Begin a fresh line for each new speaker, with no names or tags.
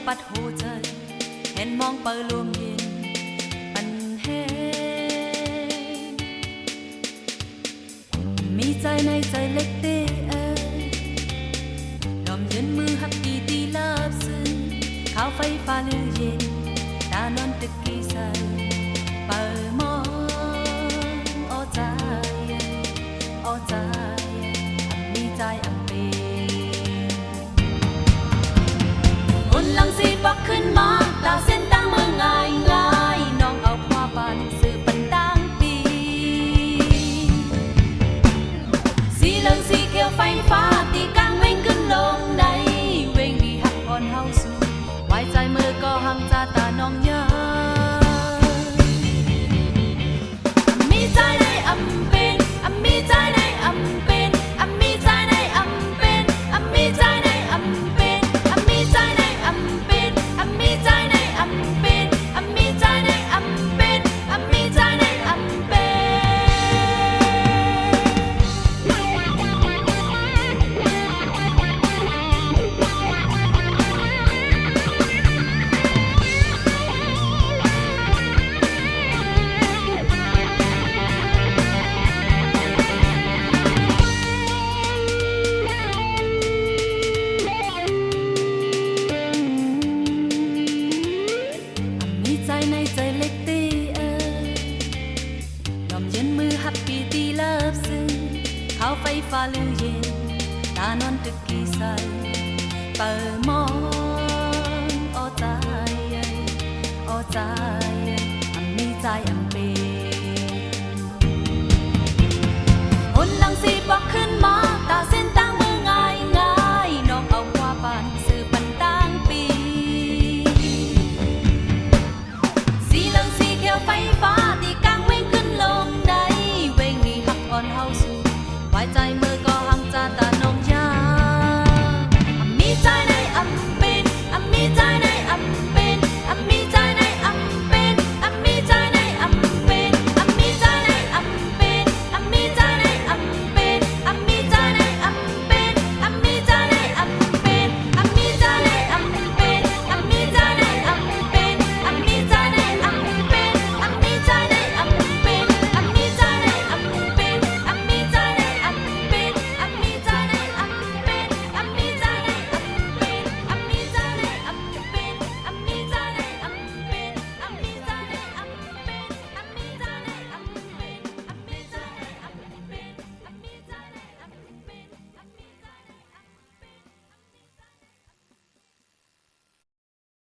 ปัดหูใจเห็นมองเปิดลมเย็นปันเฮมีใจในใจเล็กเต้ยอมยืนมือหับกีตีลาบซึ้งข้าวไฟฟ้าลือเย็นตานอนตึกกี่ใสเปิดมองอ้อใจอ้อใจมีใจอันคนลังสีบอกขึ้นมาตาเส้นตั้งเมื่อง่ายง่ายน้องเอาความบันสื่อปันตั้งปีสีเหลืองสีเขียวไฟฟ้าตีกลางเว่งขึ้นลงในเว่งดีหักพรเฮาสู่ไว้ใจมือก็หังจาตาน้องยามีใจในอำเป็นมีใจในอำเป็นมีใจในอำเป็นมีใจในอำเป็นมีใจในอำเป็นมีใจในอำเป็นมีใจในอำเป็นมีใจในอำเป็นในใจเล็กตียอมเย็นมือหับปีตีเลิฟซึ้งข้าวไฟฟ้าลือเย็นตานอนตึกกี่ใสเปิดมองอ้อใจอ้อใจมีใจอันเป็นคนลังสีบอกขึ้นมา